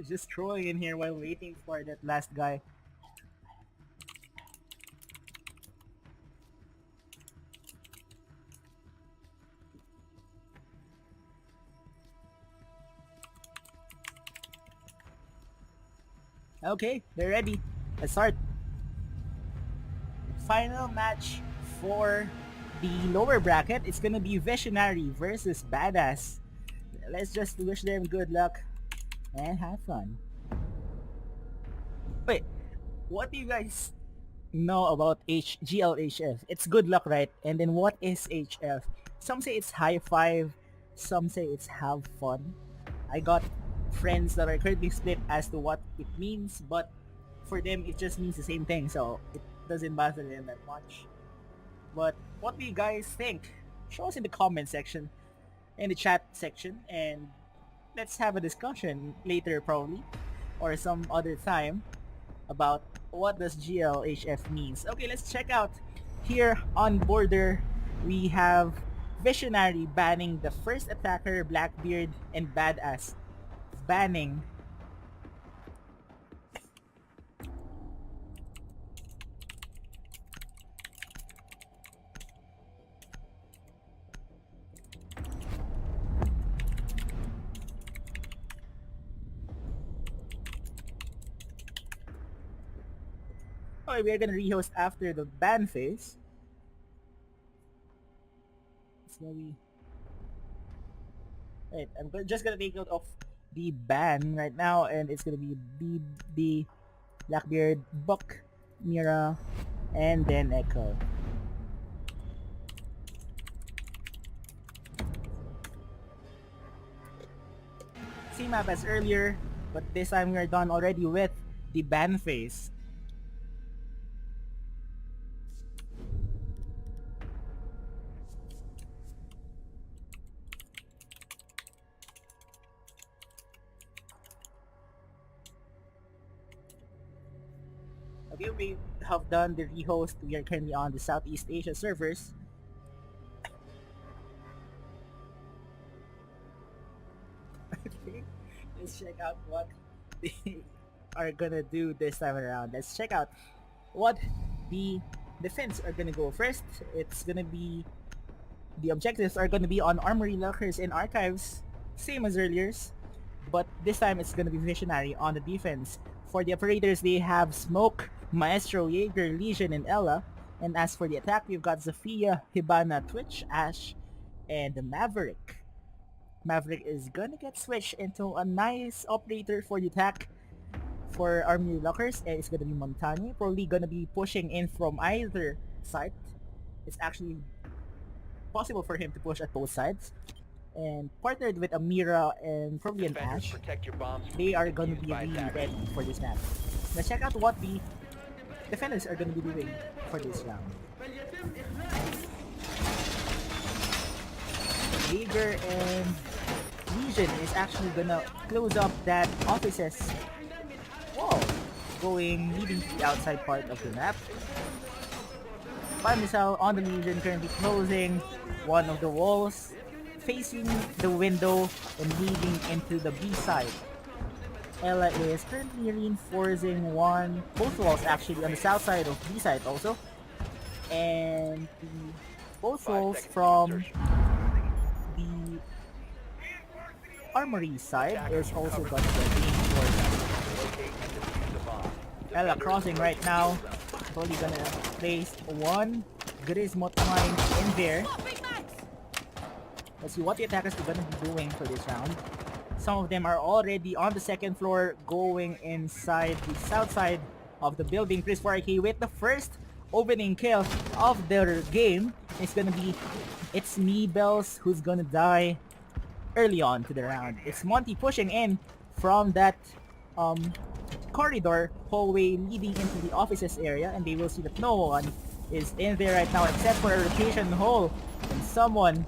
Just trolling in here while waiting for that last guy. Okay, they're ready. Let's start. Final match for the lower bracket. It's gonna be Visionary versus Badass. Let's just wish them good luck and have fun. Wait, what do you guys know about GLHF? It's good luck, right? And then what is HF? Some say it's high five, some say it's have fun. I got friends that are currently split as to what it means, but for them it just means the same thing, so it doesn't bother them that much. But what do you guys think? Show us in the comment section, in the chat section, and let's have a discussion later probably, or some other time, about what does GLHF means. Okay, let's check out. Here on border, we have Visionary banning the first attacker, Blackbeard, and Badass banning oh, we're gonna rehost after the ban phase. It's gonna be... Wait, just gonna take note of the ban right now, and it's gonna be BB, Blackbeard, Buck, Mira, and then Echo. Same map as earlier, but this time we are done already with the ban phase. Okay, we have done the rehost. We are currently on the Southeast Asia servers. Okay, let's check out what they are gonna do this time around. Let's check out what the defense are gonna go first. It's gonna be... The objectives are gonna be on Armory, Lockers, and Archives, same as earlier's, but this time it's gonna be Visionary on the defense. For the operators, they have Smoke, Maestro, Jaeger, Legion, and Ella. And as for the attack, we've got Zafia, Hibana, Twitch, Ash, and the Maverick. Maverick is gonna get switched into a nice operator for the attack. For Armory Lockers, it's gonna be Montani, probably gonna be pushing in from either side. It's actually possible for him to push at both sides. And partnered with a Mira and probably an Ash, they are gonna be really ready for this map. Let's check out what the defenders are gonna be doing for this round. Jaeger and Legion is actually gonna close up that offices wall, leading to the outside part of the map. Pandesal on the Legion currently closing one of the walls, facing the window and leading into the B side. Ella is currently reinforcing both walls actually on the south side of B side also. And both walls from the Armory side is also going to be reinforced. Ella crossing right now, probably gonna place one Grismot mine in there. Let's see what the attackers are gonna be doing for this round. Some of them are already on the second floor, going inside the south side of the building. Rezpurr-MOGUL with the first opening kill of their game. It's me Bells who's gonna die early on to the round. It's Monty pushing in from that corridor hallway leading into the offices area, and they will see that no one is in there right now except for a rotation hole and someone.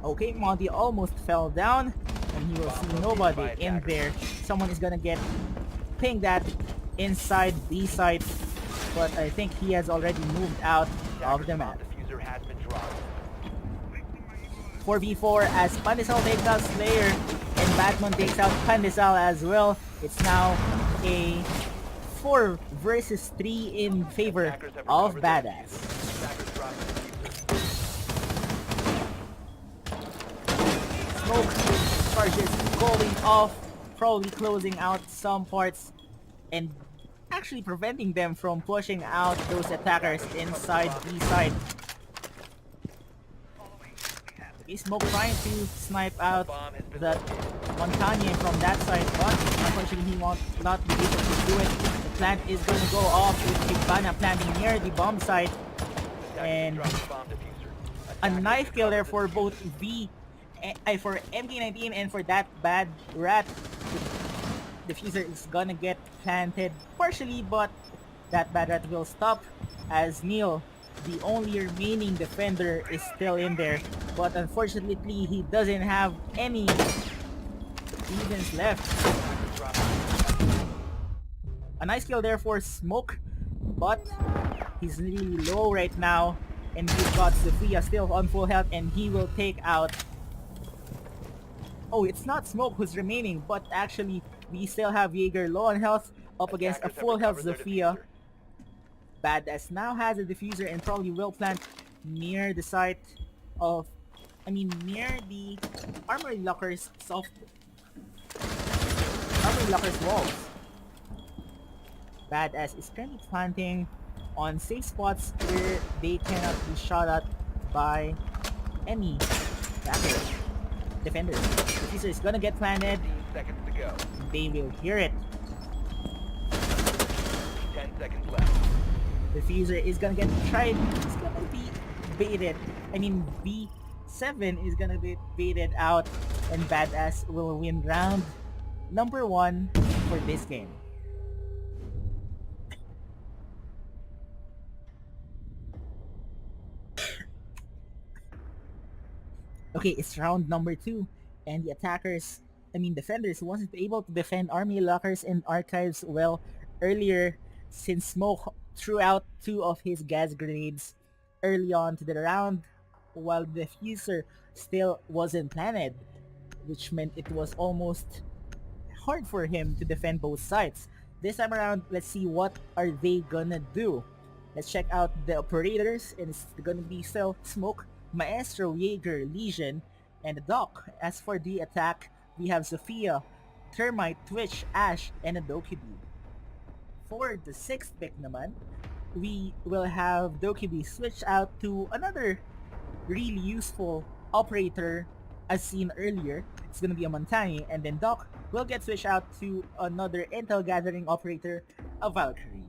Okay, Monty almost fell down, and he will see nobody in there. Someone is gonna get pinged at inside B side, but I think he has already moved out of the map. 4v4 as Pandesal takes out Slayer, and Batman takes out Pandesal as well. It's now a 4 versus 3 in favor of Badass. Smoke charges going off, probably closing out some parts and actually preventing them from pushing out those attackers inside B side. Okay, Smoke trying to snipe out the Montagne from that side, but unfortunately he will not be able to do it. The plant is going to go off with Hibana planting near the bomb site, and a knife kill there for both for MK19 and for that bad rat. The diffuser is gonna get planted partially, but that bad rat will stop as Neil, the only remaining defender, is still in there. But unfortunately, he doesn't have any defense left. A nice kill there for Smoke, but he's really low right now. And we've got Sophia still on full health, and he will take out... Oh, it's not Smoke who's remaining, but actually we still have Jaeger low on health up against a full health Sophia. Badass now has a diffuser and probably will plant near the site of... near the Armory Lockers walls. Badass is currently planting on safe spots where they cannot be shot at by any defenders. The diffuser is gonna get planted. 15 seconds to go. They will hear it. 10 seconds left. The diffuser is gonna get tried. It's gonna be baited. B7 is gonna be baited out, and Badass will win round number 1 for this game. Okay, it's round number 2, and the defenders wasn't able to defend Army Lockers and Archives well earlier, since Smoke threw out 2 of his gas grenades early on to the round, while the diffuser still wasn't planted, which meant it was almost hard for him to defend both sides. This time around, let's see what are they gonna do. Let's check out the operators, and it's gonna be still Smoke, Maestro, Jaeger, Legion, and the Doc. As for the attack, we have Sophia, Termite, Twitch, Ash, and a Dokkaebi. For the 6th pick naman, we will have Dokkaebi switch out to another really useful operator as seen earlier. It's gonna be a Montagne, and then Doc will get switched out to another intel gathering operator, a Valkyrie.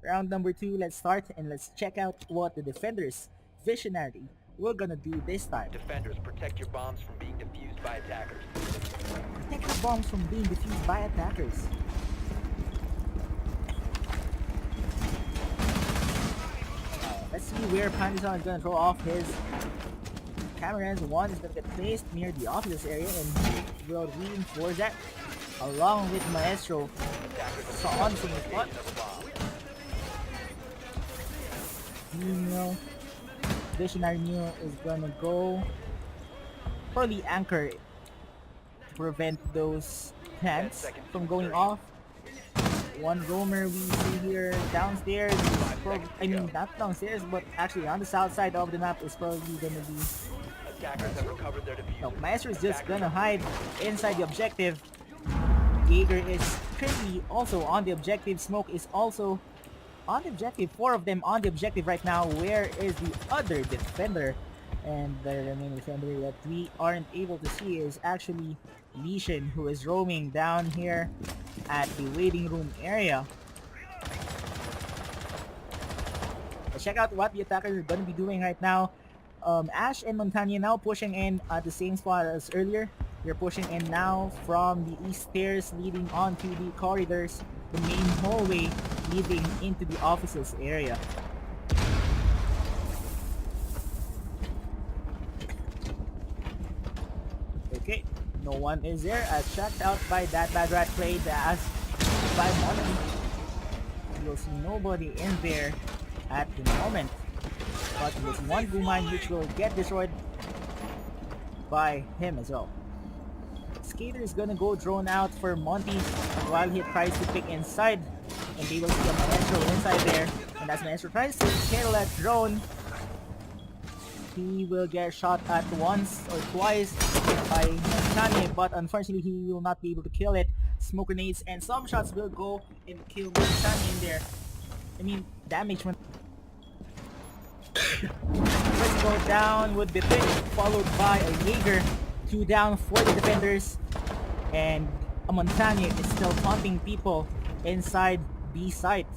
Round number 2, let's start, and let's check out what the defenders Visionary we're gonna do this time. Defenders, protect your bombs from being defused by attackers. Protect your bombs from being defused by attackers. Let's see where Pandesal is gonna throw off his cameras. One is gonna get placed near the office area, and he will reinforce that along with Maestro on from the spot. Visionary Neo is gonna go for the anchor to prevent those plants from going off. One roamer we see here downstairs, not downstairs, but actually on the south side of the map is probably gonna be... Attackers have recovered their diffuser. No, Maestro is just gonna hide inside the objective. Jaeger is currently also on the objective. Smoke is also on the objective. 4 of them on the objective right now. Where is the other defender? And the remaining defender that we aren't able to see is actually Legion, who is roaming down here at the waiting room area. Let's check out what the attackers are going to be doing right now. Ash and Montagne now pushing in at the same spot as earlier. They're pushing in now from the east stairs leading onto the corridors, the main hallway leading into the offices area. Okay, no one is there as checked out by that bad rat played as by Monty. You'll see nobody in there at the moment, but there's one Gumine which will get destroyed by him as well. Skater is gonna go drone out for Monty while he tries to pick inside. And they will see a Maestro inside there. And as Maestro tries to kill that drone, he will get shot at once or twice by Montani, but unfortunately he will not be able to kill it. Smoke grenades and some shots will go and kill Montani in there. I mean, damage when first go down would be Pitch, followed by a Jaeger. 2 down for the defenders. And a Montani is still taunting people inside B site.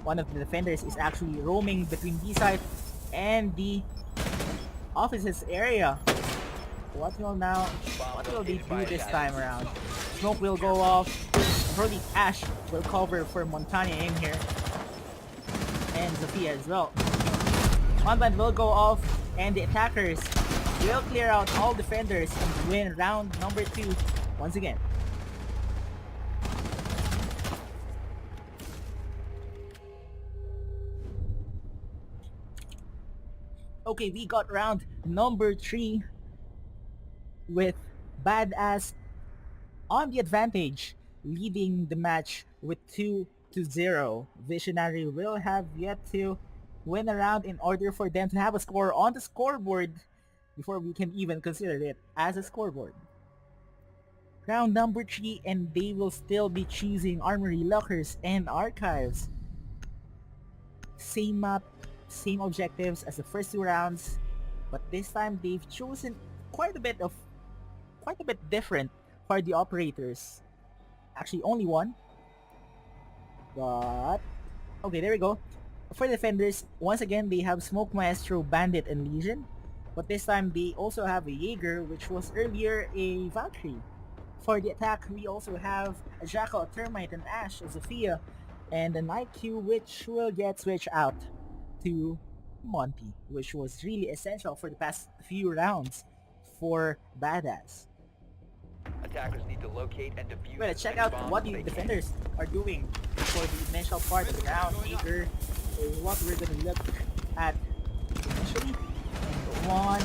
One of the defenders is actually roaming between B site and the offices area. What will they do this time around? Smoke will go off. Probably Ash will cover for Montani in here. And Zofia as well. One will go off and the attackers will clear out all defenders and win round number 2 once again. Okay, we got round number 3 with Badass on the advantage, leading the match with 2-0. Visionary will have yet to win a round in order for them to have a score on the scoreboard before we can even consider it as a scoreboard. Round number 3, and they will still be choosing Armory, Lockers, and Archives. Same map, same objectives as the first 2 rounds, but this time they've chosen quite a bit different for the operators. Actually, only one. But okay, there we go. For the defenders, once again they have Smoke Maestro, Bandit, and Legion. But this time they also have a Jaeger, which was earlier a Valkyrie. For the attack, we also have a Jackal, a Termite, and Ash, a Zofia, and an IQ, which will get switched out to Monty, which was really essential for the past few rounds for Badass. Attackers need to locate and defuse. Well, let's check out what the defenders are doing for the initial part of the round. Jaeger is what we're going to look at initially. And one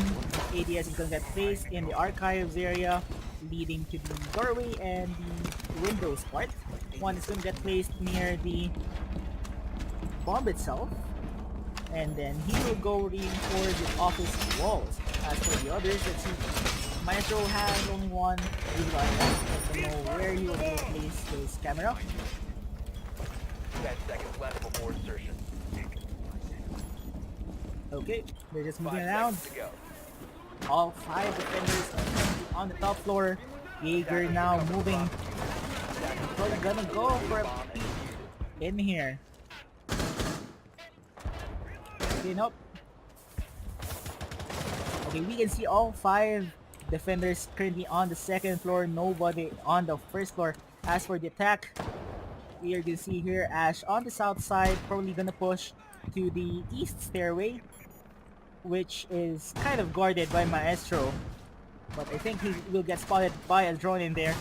ADS is going to get placed in the archives area, leading to the doorway and the windows part. One is going to get placed near the bomb itself, and then he will go reinforce the office walls. As for the others, let's see. Maestro has only one. He doesn't know where he will place his camera. 10 seconds left before insertion. Okay, they're just 5 moving around. seconds to go. All 5 defenders are on the top floor. Jaeger now moving. Probably gonna go for a peek in here. Okay, nope. Okay, we can see all 5 defenders currently on the second floor, nobody on the first floor. As for the attack, we are gonna see here Ash on the south side, probably gonna push to the east stairway, which is kind of guarded by Maestro. But I think he will get spotted by a drone in there.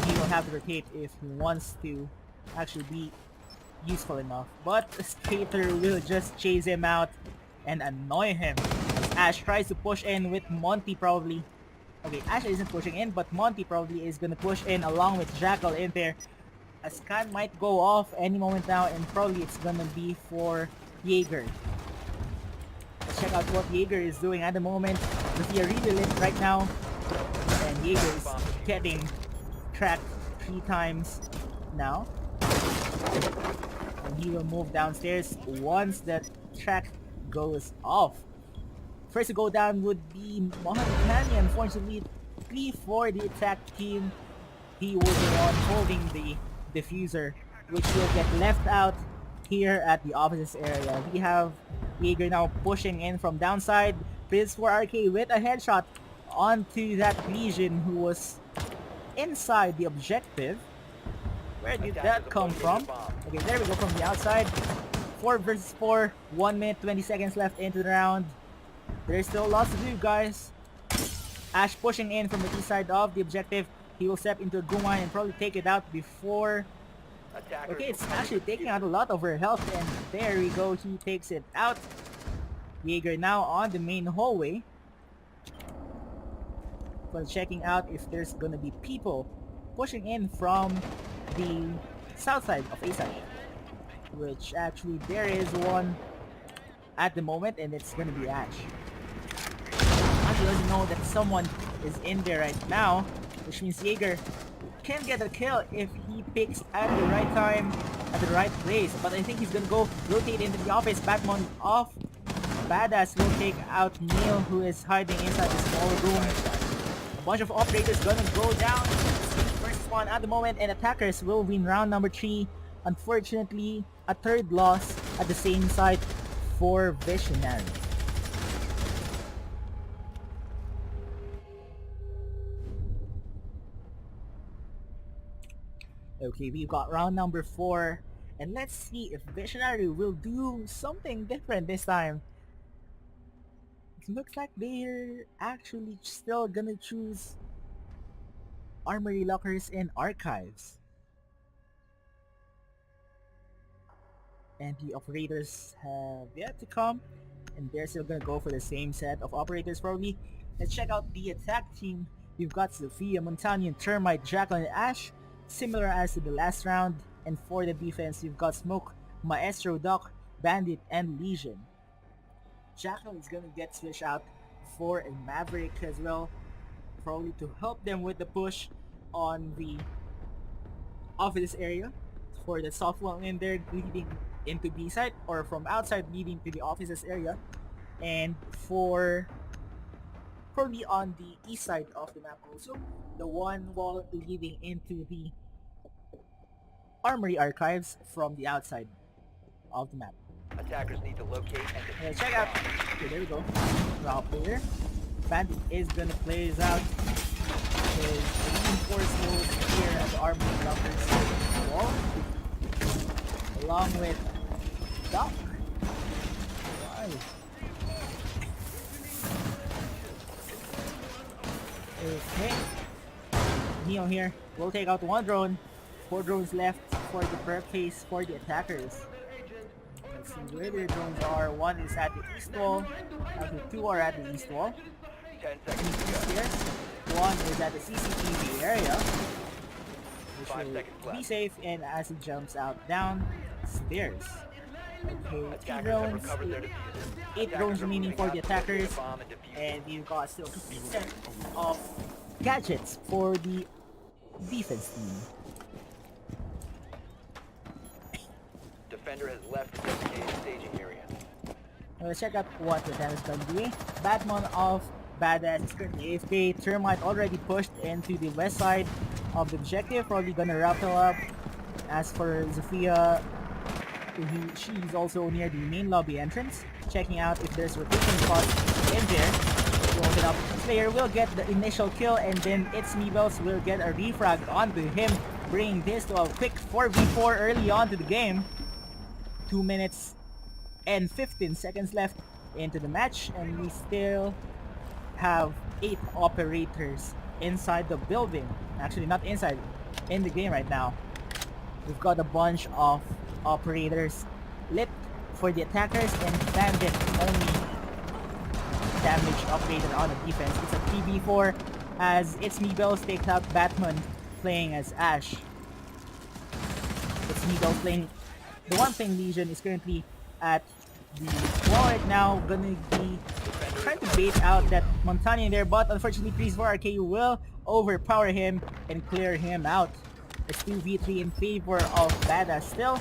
He will have to rotate if he wants to actually be useful enough. But the Skater will just chase him out and annoy him. Ash tries to push in with Monty probably. Okay, Ash isn't pushing in, but Monty probably is gonna push in along with Jackal in there. A scan might go off any moment now, and probably it's gonna be for Jaeger. Let's check out what Jaeger is doing at the moment. Zofia really lit right now, and Jaeger is getting tracked 3 times now. And he will move downstairs once that track goes off. First to go down would be Mohammed. Unfortunately, for the attack team, he was the one holding the diffuser, which will get left out here at the offices area. We have Jaeger now pushing in from downside. Rezpurr-RK with a headshot onto that Legion who was inside the objective. Where did that come from? Okay, there we go from the outside. 4 versus 4, 1 minute 20 seconds left into the round. There's still lots to do, guys. Ash pushing in from the east side of the objective. He will step into a Gumai and probably take it out before... Okay, it's actually taking out a lot of her health, and there we go, he takes it out. Jaeger now on the main hallway. While checking out if there's gonna be people pushing in from the south side of A side. Which actually there is one at the moment, and it's gonna be Ash. Ash doesn't know that someone is in there right now, which means Jaeger can get a kill if he picks at the right time, at the right place. But I think he's gonna go rotate into the office. Batman off. Badass will take out Neil, who is hiding inside the small room. A bunch of operators gonna go down. First one at the moment, and attackers will win round number 3. Unfortunately, a third loss at the same site for Visionary. Okay, we've got round number 4, and let's see if Visionary will do something different this time. It looks like they're actually still gonna choose Armory Lockers and Archives. And the operators have yet to come, and they're still gonna go for the same set of operators probably. Let's check out the attack team. We've got Sophia, Montanian, Termite, Jackal, and Ash, similar as to the last round. And for the defense, we've got Smoke, Maestro, Doc, Bandit, and Legion. Jackal is gonna get switched out for a Maverick as well, probably to help them with the push on the office area. For the soft one in there leading into B side, or from outside leading to the offices area, and for probably on the east side of the map also, the one wall leading into the Armory Archives from the outside of the map. Attackers need to locate and defuse Check out. the bomb. Okay, there we go. Raw player. Bandit is gonna play this out. His reinforcements here at the Armory Lockers wall, along with Doc. Why? Okay. Neo here will take out one drone. 4 drones left for the prep phase for the attackers. Let's see where their drones are. One is at the east wall. Actually, 2 are at the east wall. 10 seconds to go. Here. One is at the CCTV area. 5 Which seconds will be left. safe, and as he jumps out downstairs. Okay, 2 Attackers have drones, recovered their diffuser. 8 Attackers drones are remaining moving for out the to locate attackers, the bomb and defuse it. and we've got still 50% of gadgets for the defense team. Defender has left the designated staging area. Let's check out what the damage can be. Batman of Badass is currently AFK. Termite already pushed into the west side of the objective, probably gonna rappel up. As for Zofia, she's also near the main lobby entrance, checking out if there's rotation spots in there. To open up, player will get the initial kill, and then It's Meebels will get a refrag onto him, bringing this to a quick 4v4 early on to the game. 2 minutes and 15 seconds left into the match, and we still have 8 operators inside the building. Actually, not inside, in the game right now. We've got a bunch of operators lit for the attackers, and Bandit only damage operator on the defense. It's a 3v4 as It's Meebels takes out Batman playing as Ash. It's Meebels playing the one thing. Legion is currently at the wall right now, gonna be trying to bait out that Montanian there, but unfortunately Priest for RKU will overpower him and clear him out. It's 2v3 in favor of Bada still,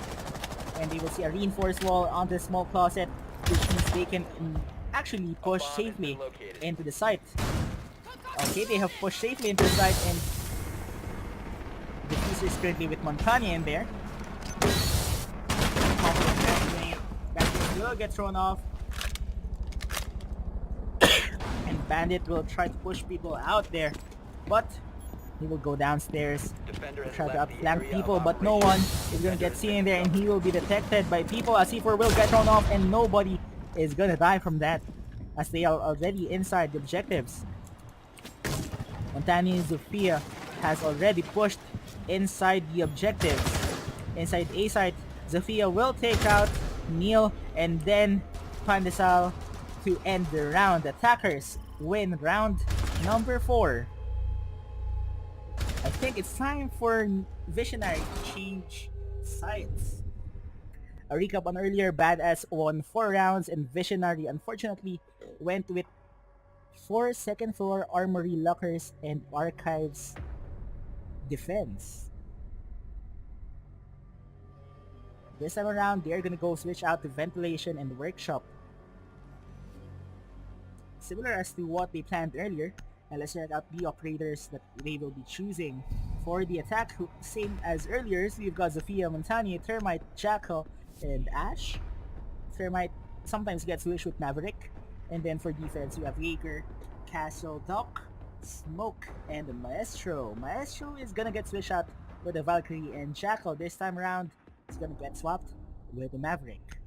and they will see a reinforced wall on the small closet, which means they can actually push safely into the site. Okay, they have pushed safely into the site, and the Diffuser is currently with Montanian there. Bandit will get thrown off. And Bandit will try to push people out there, but he will go downstairs, try to outflank people, but no one is gonna get seen in there, and he will be detected by people as C4 will get thrown off, and nobody is gonna die from that as they are already inside the objectives. Montani Zofia has already pushed inside the objectives. Inside A site, Zofia will take out Neil and then Pandesal to end the round. Attackers win round number 4. think it's time for Visionary to change sides. A recap on earlier, Badass won 4 rounds and Visionary unfortunately went with 4 second floor armory lockers and archives defense. This time around, they're gonna go switch out to ventilation and workshop. Similar as to what they planned earlier, and let's check out the operators that they will be choosing for the attack. Same as earlier, so you've got Zofia, Montani, Termite, Jackal, and Ash. Termite sometimes gets switched with Maverick. And then for defense, you have Jaeger, Castle, Doc, Smoke, and Maestro. Maestro is gonna get switched out with a Valkyrie, and Jackal this time around is gonna get swapped with the Maverick.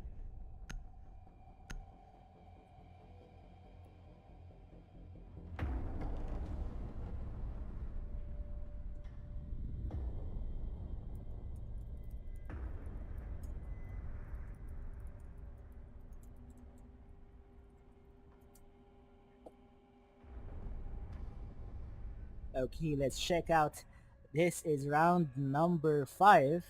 Okay, let's check out. This is round number 5,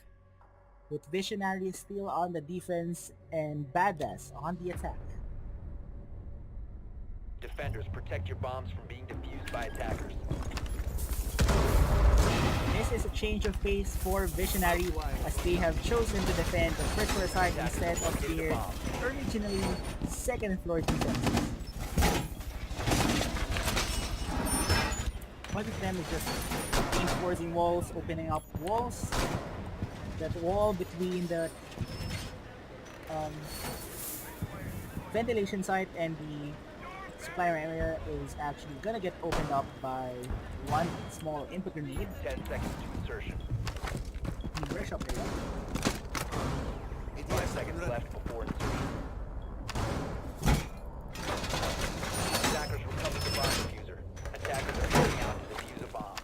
with Visionary still on the defense and Badass on the attack. Defenders, protect your bombs from being defused by attackers. This is a change of pace for Visionary, as they have chosen to defend the first floor side instead of their originally second floor defense. One of them is just reinforcing walls, opening up walls. That wall between the ventilation site and the supply area is actually gonna get opened up by one small input grenade. 10 seconds to insertion. In the workshop area. 5 seconds left before insertion. Attackers recovered the bomb diffuser. Attackers are heading out to defuse a bomb.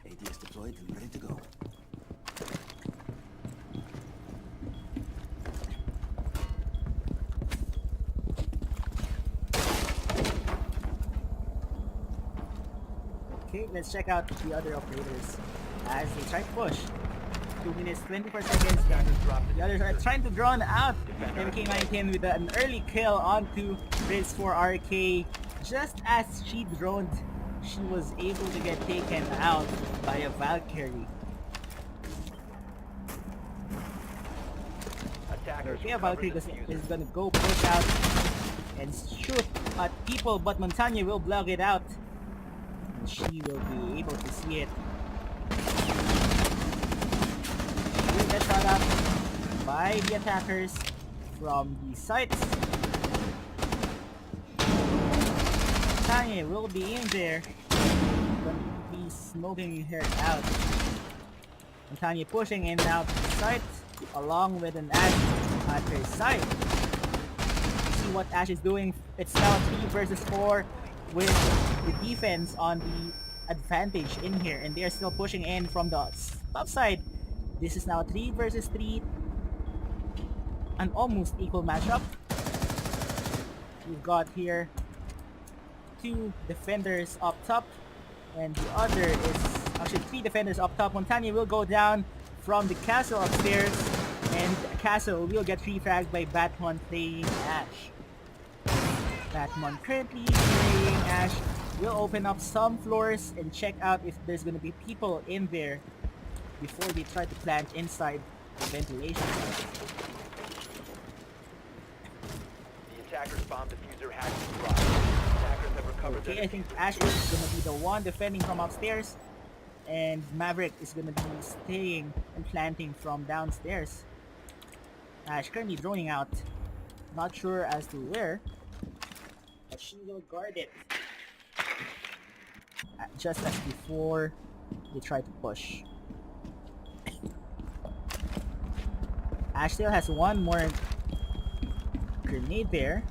ADS deployed and ready to go. Okay, let's check out the other operators as they try to push. 2 minutes, 24 seconds. Attackers dropped The others are trying to drawn out. MK19 with an early kill onto Rezpurr-RK. Just as she droned, she was able to get taken out by a Valkyrie. Attackers Okay, a recovered Valkyrie the is diffuser. gonna go push out and shoot at people, but Montanya will block it out. And she will be able to see it. Will get shot up by the attackers from the sites. Montanya will be in there. Gonna be smoking her out. Montanya pushing in now to the site, along with an Ash at her side. See what Ash is doing. It's now 3 versus 4 with the defense on the advantage in here, and they're still pushing in from the top side. This is now 3 versus 3, an almost equal matchup. We've got here 2 defenders up top, and the other is actually 3 defenders up top. Montanya will go down from the castle upstairs, and castle will get refragged by Batman playing Ash. Batman currently playing Ash will open up some floors and check out if there's gonna be people in there before they try to plant inside the ventilation. The attackers' bomb diffuser has been dropped. Attackers have recovered Okay, their I think diffuser. Ash is gonna be the one defending from upstairs, and Maverick is gonna be staying and planting from downstairs. Ash currently droning out, not sure as to where, but she will guard it. Just as before they try to push. Ash still has one more grenade there.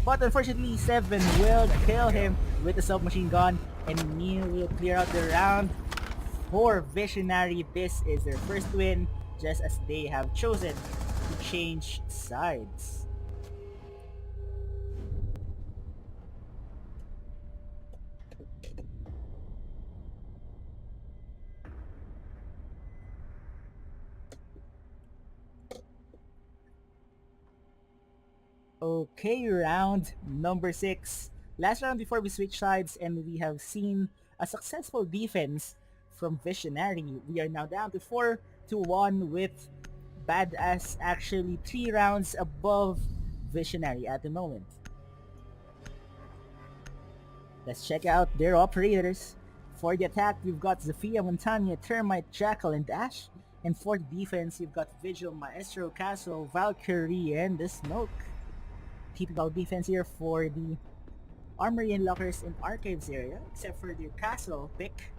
But unfortunately, 7 will kill him with a submachine gun, and Neil will clear out the round For Visionary, this is their first win, just as they have chosen to change sides. Okay, round number 6. Last round before we switch sides, and we have seen a successful defense from Visionary. We are now down to 4-1 with Badass actually 3 rounds above Visionary at the moment. Let's check out their operators. For the attack, we've got Zofia, Montagna, Termite, Jackal, and Dash. And for the defense, we've got Vigil, Maestro, Castle, Valkyrie, and the Smoke. Typical defense here for the Armory and Lockers and Archives area, except for the Castle pick.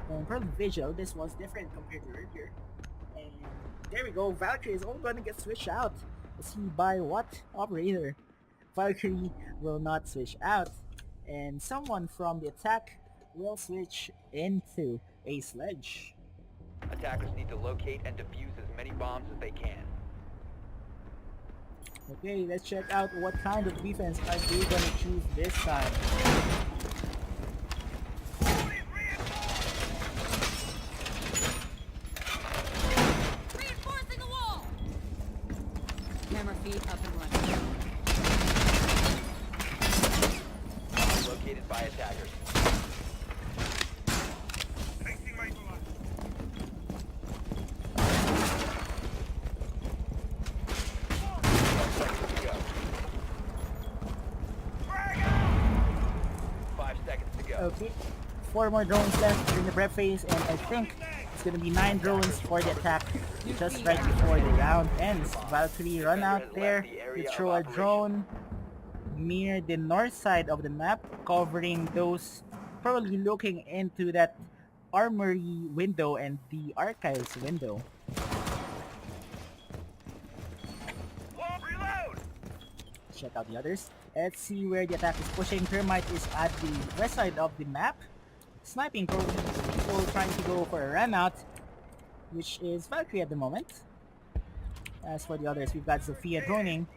And for the Vigil, this was different compared to earlier. And there we go, Valkyrie is all gonna get switched out. Let's see by what operator. Valkyrie will not switch out, and someone from the attack will switch into a Sledge. Attackers need to locate and defuse as many bombs as they can. Okay, let's check out what kind of defense are they gonna choose this time. Reinforcing the wall! Camera feed up and running. Bomb located by attackers. Okay, 4 more drones left in the prep phase, and I think it's gonna be 9 drones for the attack just right before the round ends. Valkyrie run out there to throw a drone near the north side of the map, covering those probably looking into that armory window and the archives window. Check out the others. Let's see where the attack is pushing. Termite is at the west side of the map, sniping probably people trying to go for a run out, which is Valkyrie at the moment. As for the others, we've got Zofia droning.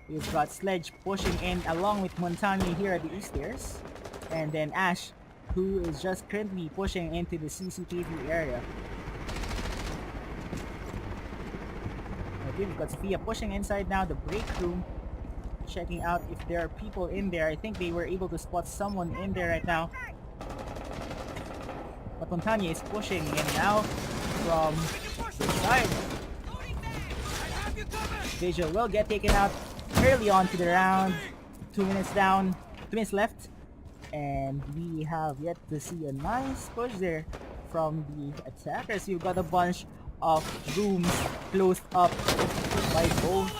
We've got Sledge pushing in along with Montagna here at the east stairs. And then Ash, who is just currently pushing into the CCTV area. Okay, we've got Zofia pushing inside now the break room, checking out if there are people in there. I think they were able to spot someone in there right now. But Montagna is pushing in now from the side. Vigil will get taken out early on to the round. 2 minutes down, 2 minutes left. And we have yet to see a nice push there from the attackers. You've got a bunch of rooms closed up by both,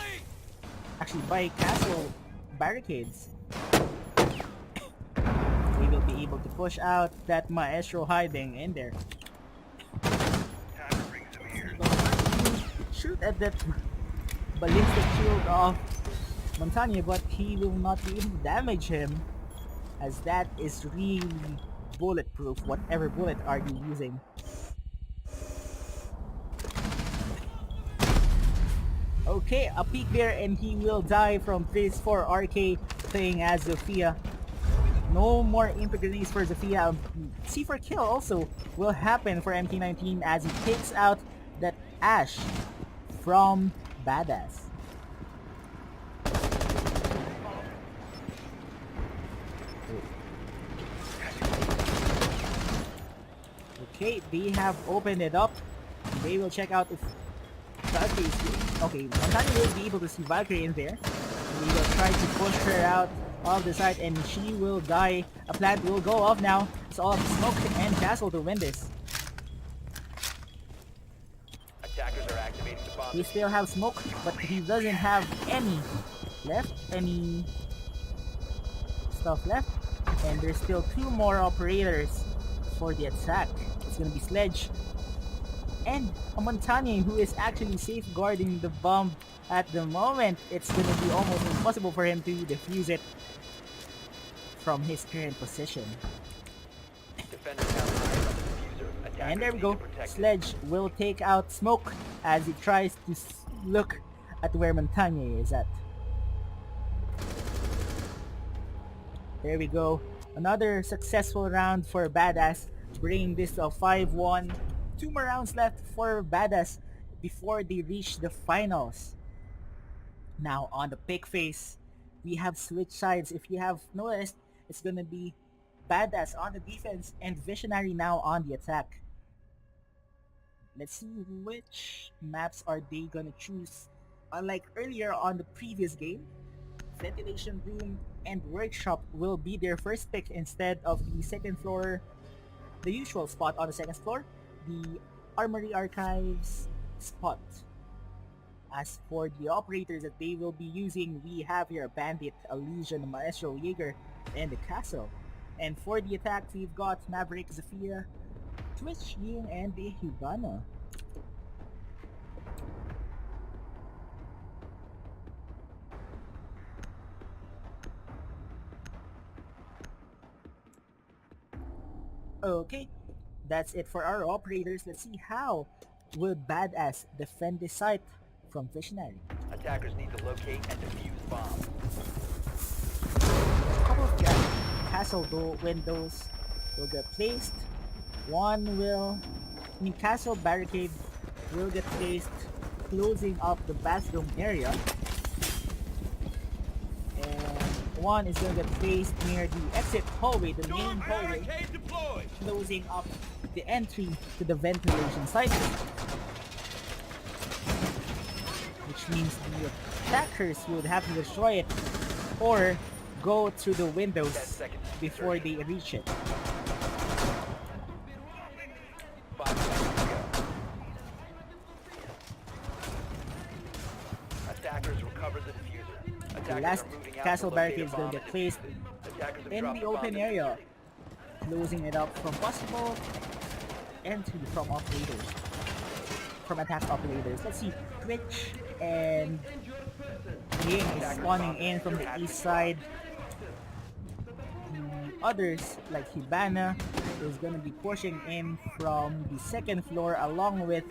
actually by castle barricades. We will be able to push out that Maestro hiding in there. Shoot at that ballistic shield of Montagna, but he will not be able to damage him, as that is really bulletproof, whatever bullet are you using. Okay, a peek there and he will die from this 4RK thing as Zofia. No more imp grenades for Zofia. C4 kill also will happen for MT19 as he takes out that Ash from Badass. Okay, they have opened it up. They will check out if Valkyrie is here. Okay, Montagna will be able to see Valkyrie in there. We will try to push her out of the side and she will die. A plant will go off now. It's all Smoke and Castle to win this. Attackers are activating the bomb. He still have Smoke, but he doesn't have any stuff left. And there's still 2 more operators for the attack. It's gonna be Sledge and a Montagna who is actually safeguarding the bomb at the moment. It's gonna be almost impossible for him to defuse it from his current position. Defenders have eyes on the diffuser. Attackers And there we need go. to protect it. Sledge will take out Smoke as he tries to look at where Montagne is at. There we go. Another successful round for Badass, bringing this to a 5-1. 2 more rounds left for Badass before they reach the finals. Now on the pick phase, we have switch sides. If you have noticed, it's gonna be Badass on the defense and Visionary now on the attack. Let's see which maps are they gonna choose. Unlike earlier on the previous game, Ventilation Room and Workshop will be their first pick instead of the second floor, the usual spot on the second floor, the Armory Archives spot. As for the operators that they will be using, we have here Bandit, Elysian, Maestro, Jaeger, and the Castle. And for the attack, we've got Maverick, Zafia, Twitch, Ying, and the Hibana. Okay, that's it for our operators. Let's see how will Badass defend this site from Visionary. Attackers need to locate and defuse bombs. Couple of castle windows will get placed. Castle barricade will get placed, closing up the bathroom area. And one is going to get placed near the exit hallway, the main hallway, closing up the entry to the ventilation site. Which means the attackers would have to destroy it or go through the 10 windows seconds to before they reach it. 5 seconds to go. Attackers recover the diffuser. The Attackers last are moving out castle to locate barricade a is going to bomb get placed and defuse it. Attackers have in dropped the bomb open to area, defuse. closing it up from possible entry from operators, from attack operators. Let's see, Twitch and Ying is spawning in from the east side. The others, like Hibana, is going to be pushing in from the second floor along with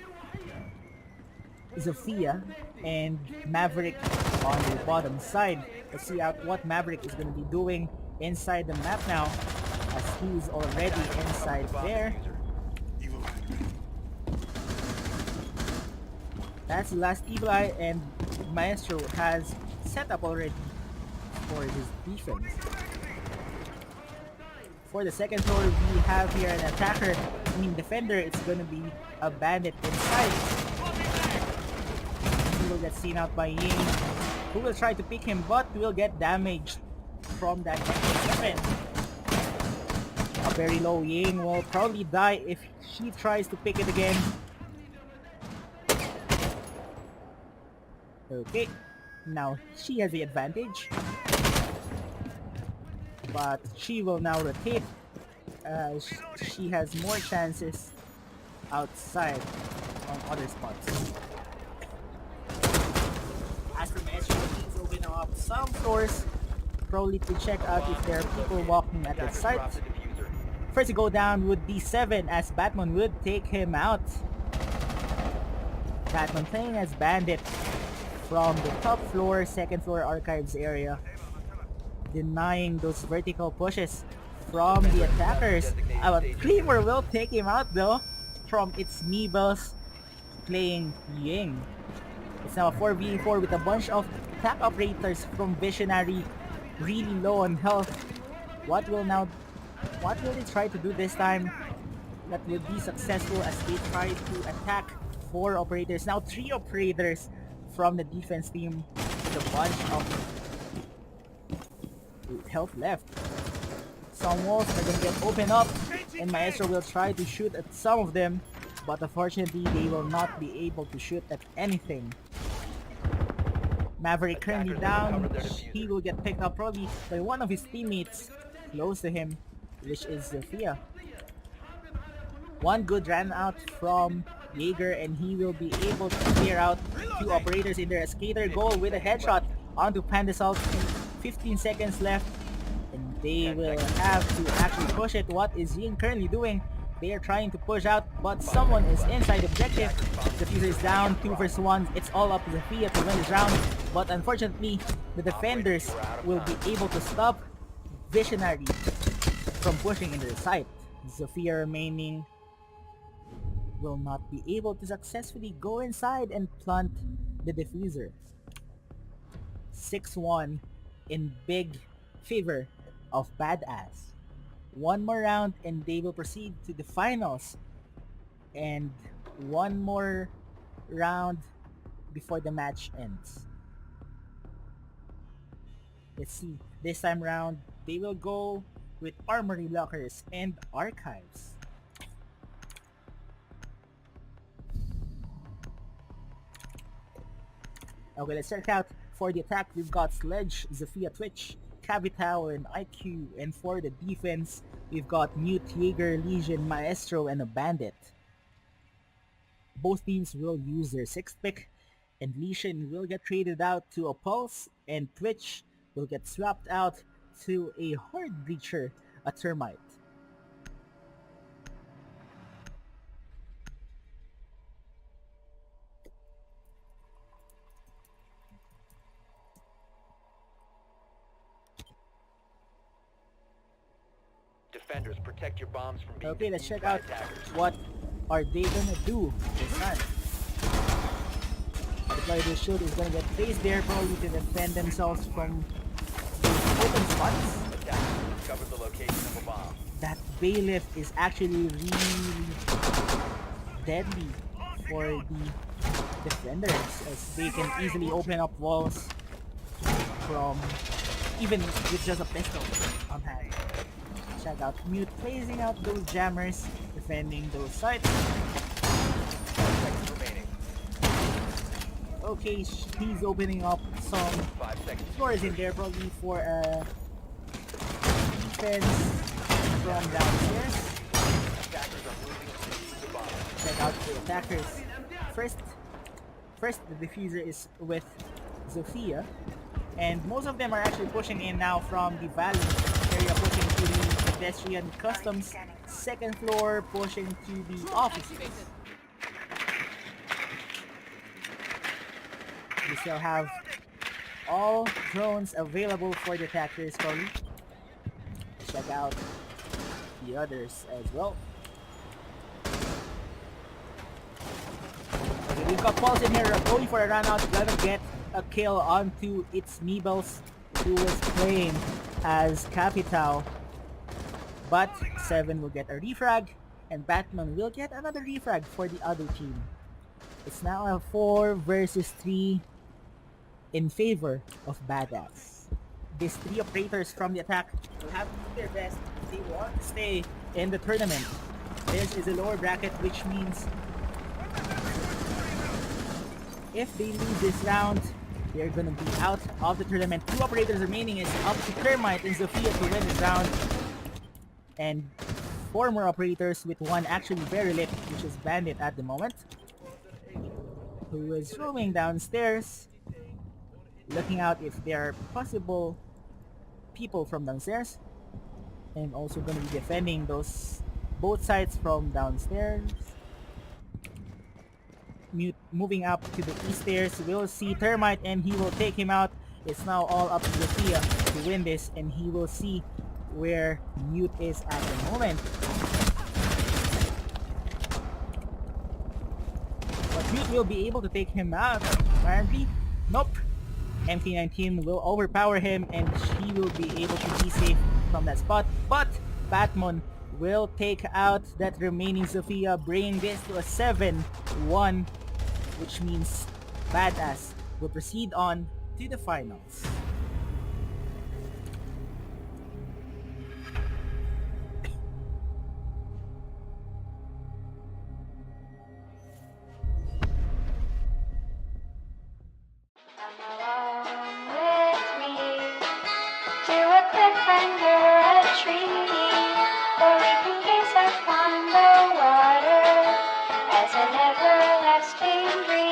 Zofia and Maverick on the bottom side. Let's see what Maverick is going to be doing inside the map now, as he's already inside there. That's the last Evil Eye, and Maestro has set up already for his defense. For the second floor, we have here an attacker, defender. It's gonna be a bandit inside. He will get seen out by Ying, who will try to pick him, but will get damaged from that weapon. A very low Ying will probably die if she tries to pick it again. Okay, now she has the advantage, but she will now rotate. She has more chances outside on other spots. As for Maestro, he's opening up some floors, probably to check out if there are people walking at the Attackers site. drop the diffuser. First to go down would be 7, as Batman would take him out. Batman playing as Bandit from the top floor, second floor archives area, denying those vertical pushes from the attackers. Claymore will take him out though, from its Meebles playing Ying. It's now a 4v4 with a bunch of attack operators from Visionary, really low on health. What will they try to do this time that will be successful, as they try to attack 4 operators? Now 3 operators from the defense team with a bunch of health left. Some walls are gonna get opened up, and Maestro will try to shoot at some of them, but unfortunately they will not be able to shoot at anything. Maverick currently down. He will get picked up probably by one of his teammates close to him, which is Zofia. One good ran out from Jaeger, and he will be able to clear out 2 operators in there. A skater goal with a headshot onto Pandasalt. 15 seconds left, and they will have to actually push it. What is Ying currently doing? They are trying to push out, but someone is inside the objective. Diffuser is down, 2 versus 1. It's all up to Zofia to win this round, but unfortunately, the defenders will be able to stop Visionary from pushing into the site. Zofia remaining will not be able to successfully go inside and plant the diffuser. 6-1 in big favor of Badass. One more round and they will proceed to the finals. And one more round before the match ends. Let's see. This time round, they will go with Armory Lockers and Archives. Okay, let's check out. For the attack, we've got Sledge, Zofia Twitch, Cavitao, and IQ. And for the defense, we've got Mute, Jaeger, Legion, Maestro, and a Bandit. Both teams will use their 6th pick, and Legion will get traded out to a Pulse, and Twitch will get swapped out to a Horde Breacher, a Termite. Defenders, protect your bombs from being Okay, let's defused check by out attackers. what are they gonna do this time. The player they shoot is gonna get placed there probably to defend themselves from those open spots. Attackers, discover the location of a bomb. That Bailiff is actually really deadly for the defenders, as they can easily open up walls from even with just a pistol on hand. Check out Mute phasing out those jammers, defending those sites. 5 seconds remaining. Okay, he's opening up some 5 seconds. doors in there probably for a defense from downstairs. Attackers are moving to defuse the bomb. Check out the attackers. First the diffuser is with Zofia, and most of them are actually pushing in now from the valley area, pushing to the pedestrian customs. 2nd floor pushing to the offices. We still have all drones available for the attackers probably. Check out the others as well. Okay, we've got Pulse in here going for a run out, gonna get a kill onto its Meebles, who was playing as Capitao. But 7 will get a refrag, and Batman will get another refrag for the other team. It's now a 4 versus 3 in favor of Badass. These 3 operators from the attack will have to do their best if they want to stay in the tournament. This is a lower bracket, which means if they lose this round, they're gonna be out of the tournament. 2 operators remaining is up to Termite and Zofia to win this round. And 4 more operators, with 1 actually very lit, which is Bandit at the moment, who is roaming downstairs, looking out if there are possible people from downstairs, and also going to be defending those both sides from downstairs. Mute moving up to the east stairs. We'll see Termite and he will take him out. It's now all up to Zofia to win this, and he will see where Mute is at the moment. But Mute will be able to take him out, apparently. Nope. MT19 will overpower him and he will be able to be safe from that spot. But Batman will take out that remaining Zofia, bringing this to a 7-1, which means Badass will proceed on to the finals. With me to a cliffhanger, a tree, where we can gaze upon the water as an everlasting dream.